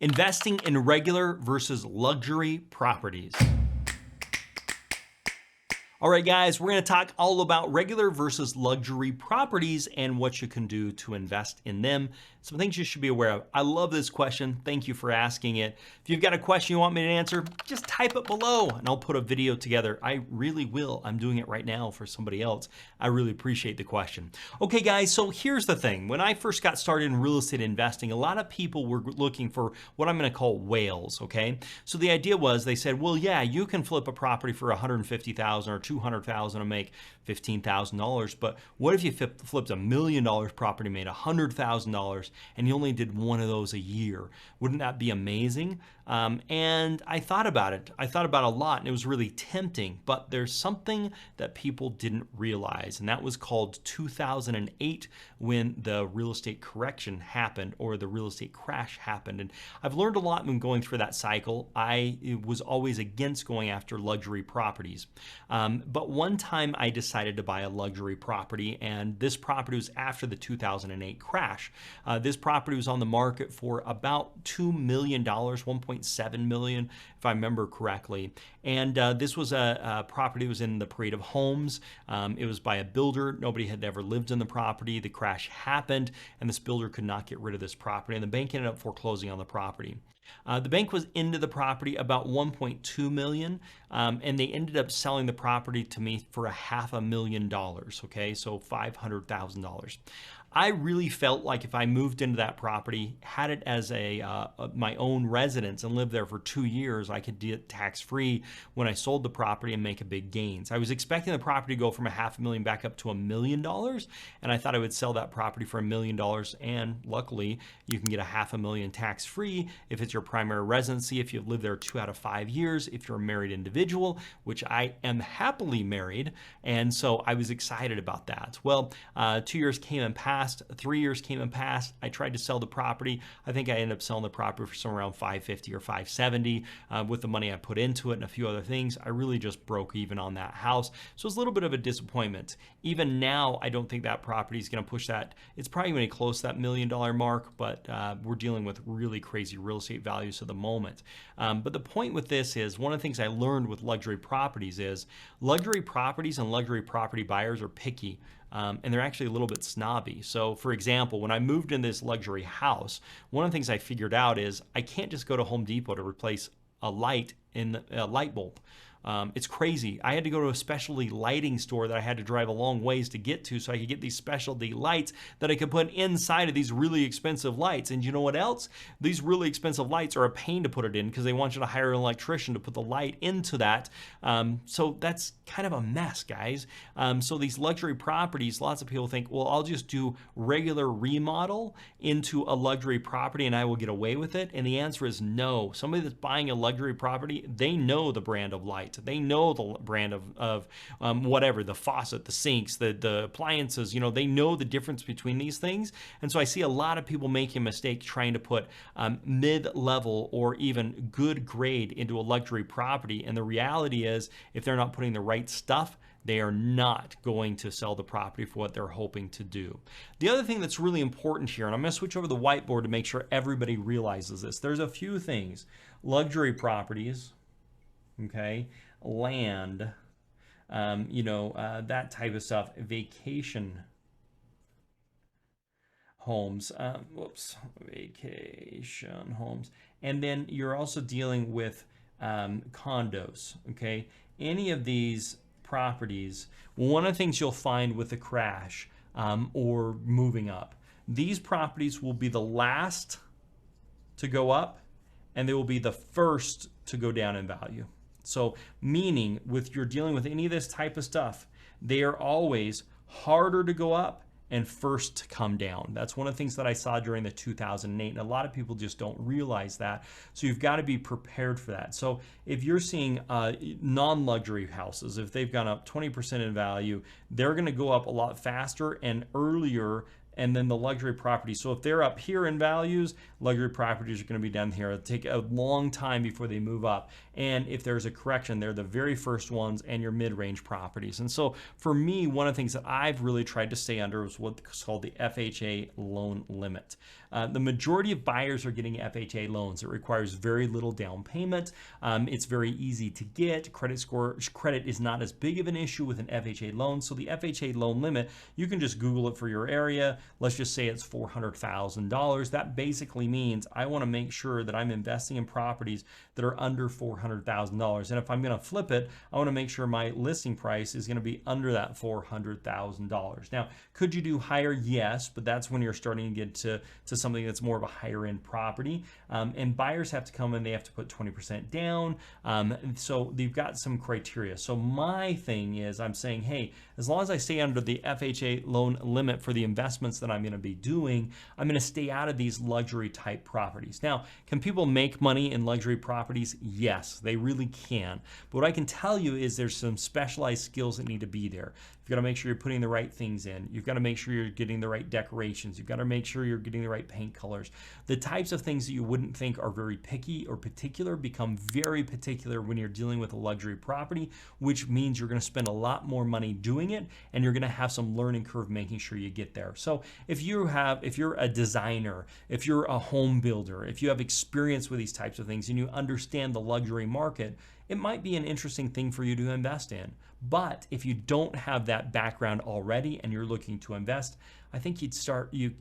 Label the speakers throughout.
Speaker 1: Investing in regular versus luxury properties. All right, guys, we're going to talk all about regular versus luxury properties and what you can do to invest in them. Some things you should be aware of. I love this question. Thank you for asking it. If you've got a question you want me to answer, just type it below and I'll put a video together. I really will. I'm doing it right now for somebody else. I really appreciate the question. Okay, guys, so here's the thing. When I first got started in real estate investing, a lot of people were looking for what I'm going to call whales, okay? So the idea was they said, well, yeah, you can flip a property for $150,000 or $200,000 and make $15,000, but what if you flipped $1 million property, made $100,000, and you only did one of those a year? Wouldn't that be amazing? And I thought about it. I thought about it a lot, and it was really tempting, but there's something that people didn't realize, and that was called 2008, when the real estate correction happened, or the real estate crash happened. And I've learned a lot when going through that cycle. I was always against going after luxury properties. But one time I decided to buy a luxury property, and this property was after the 2008 crash. This property was on the market for about $2 million, $1.7 million, if I remember correctly. And this was a property that was in the Parade of Homes. It was by a builder. Nobody had ever lived in the property. The crash happened, and this builder could not get rid of this property, and the bank ended up foreclosing on the property. The bank was into the property about $1.2 million, and they ended up selling the property to me for $500,000, okay, so $500,000. I really felt like if I moved into that property, had it as my own residence and lived there for 2 years, I could get tax-free when I sold the property and make a big gains. I was expecting the property to go from $500,000 back up to $1 million, and I thought I would sell that property for $1 million, and luckily you can get $500,000 tax-free if it's your primary residency, if you've lived there 2 out of 5 years, if you're a married individual, which I am happily married, and so I was excited about that. Well, 2 years came and passed. 3 years came and passed. I tried to sell the property. I think I ended up selling the property for somewhere around $550,000 or $570,000 with the money I put into it and a few other things. I really just broke even on that house. So it's a little bit of a disappointment. Even now, I don't think that property is going to push that. It's probably going to be close to that $1 million mark, but we're dealing with really crazy real estate values at the moment. But the point with this is, one of the things I learned with luxury properties is luxury properties and luxury property buyers are picky. And they're actually a little bit snobby. So for example, when I moved in this luxury house, one of the things I figured out is I can't just go to Home Depot to replace a light in a light bulb. It's crazy. I had to go to a specialty lighting store that I had to drive a long ways to get to so I could get these specialty lights that I could put inside of these really expensive lights. And you know what else? These really expensive lights are a pain to put it in because they want you to hire an electrician to put the light into that. So that's kind of a mess, guys. So these luxury properties, lots of people think, well, I'll just do regular remodel into a luxury property and I will get away with it. And the answer is no. Somebody that's buying a luxury property, they know the brand of light. They know the brand of whatever, the faucet, the sinks, the appliances, you know, they know the difference between these things. And so I see a lot of people making a mistake trying to put mid-level or even good grade into a luxury property. And the reality is, if they're not putting the right stuff, they are not going to sell the property for what they're hoping to do. The other thing that's really important here, and I'm going to switch over to the whiteboard to make sure everybody realizes this. There's a few things. Luxury properties, okay, land, that type of stuff, vacation homes, vacation homes. And then you're also dealing with condos, okay? Any of these properties, one of the things you'll find with the crash or moving up, these properties will be the last to go up and they will be the first to go down in value. So meaning with you're dealing with any of this type of stuff, they are always harder to go up and first to come down. That's one of the things that I saw during the 2008, and a lot of people just don't realize that. So you've got to be prepared for that. So if you're seeing non-luxury houses, if they've gone up 20% in value, they're going to go up a lot faster and earlier and then the luxury properties. So if they're up here in values, luxury properties are going to be down here. It'll take a long time before they move up. And if there's a correction, they're the very first ones and your mid-range properties. And so for me, one of the things that I've really tried to stay under is what's called the FHA loan limit. The majority of buyers are getting FHA loans. It requires very little down payment. It's very easy to get. Credit is not as big of an issue with an FHA loan. So the FHA loan limit, you can just Google it for your area. Let's just say it's $400,000. That basically means I want to make sure that I'm investing in properties that are under $400,000. And if I'm going to flip it, I want to make sure my listing price is going to be under that $400,000. Now, could you do higher? Yes, but that's when you're starting to get to something that's more of a higher end property. And buyers have to come in, they have to put 20% down. So they've got some criteria. So my thing is I'm saying, hey, as long as I stay under the FHA loan limit for the investments that I'm going to be doing, I'm going to stay out of these luxury type properties. Now, can people make money in luxury properties? Yes, they really can. But what I can tell you is there's some specialized skills that need to be there. You've got to make sure you're putting the right things in. You've got to make sure you're getting the right decorations. You've got to make sure you're getting the right paint colors. The types of things that you wouldn't think are very picky or particular become very particular when you're dealing with a luxury property, which means you're going to spend a lot more money doing it, and you're going to have some learning curve making sure you get there. So if you're a designer, if you're a home builder, if you have experience with these types of things and you understand the luxury market, it might be an interesting thing for you to invest in. But if you don't have that background already and you're looking to invest, I think you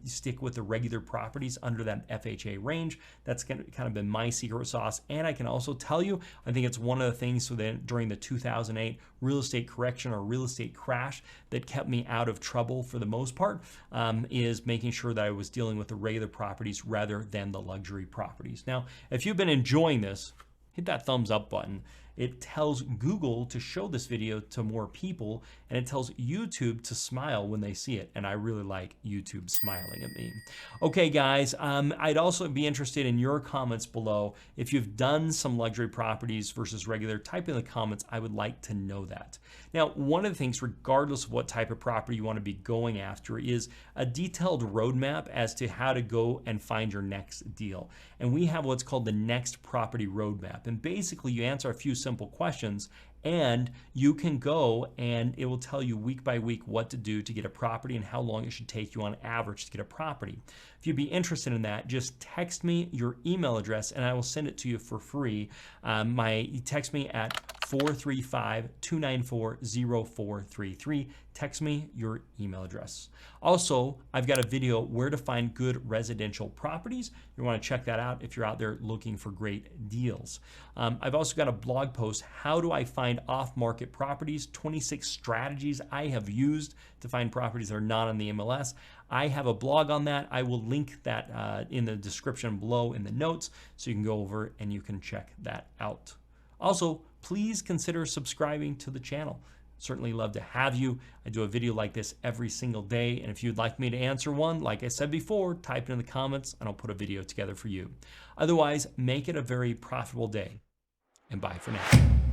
Speaker 1: stick with the regular properties under that FHA range. That's kind of been my secret sauce. And I can also tell you, I think it's one of the things during the 2008 real estate correction or real estate crash that kept me out of trouble for the most part, is making sure that I was dealing with the regular properties rather than the luxury properties. Now, if you've been enjoying this, hit that thumbs up button. It tells Google to show this video to more people, and it tells YouTube to smile when they see it. And I really like YouTube smiling at me. Okay, guys, I'd also be interested in your comments below. If you've done some luxury properties versus regular, type in the comments. I would like to know that. Now, one of the things, regardless of what type of property you want to be going after, is a detailed roadmap as to how to go and find your next deal. And we have what's called the Next Property Roadmap. And basically, you answer a few simple questions, and you can go and it will tell you week by week what to do to get a property and how long it should take you on average to get a property. If you'd be interested in that, just text me your email address and I will send it to you for free. Text me at 435-294-0433. Text me your email address. Also, I've got a video where to find good residential properties. You want to check that out if you're out there looking for great deals. I've also got a blog post, how do I find off-market properties, 26 strategies I have used to find properties that are not on the MLS. I have a blog on that. I will link that in the description below in the notes, so you can go over and you can check that out. Also, please consider subscribing to the channel. Certainly love to have you. I do a video like this every single day, and if you'd like me to answer one, like I said before, type it in the comments and I'll put a video together for you. Otherwise, make it a very profitable day, and bye for now.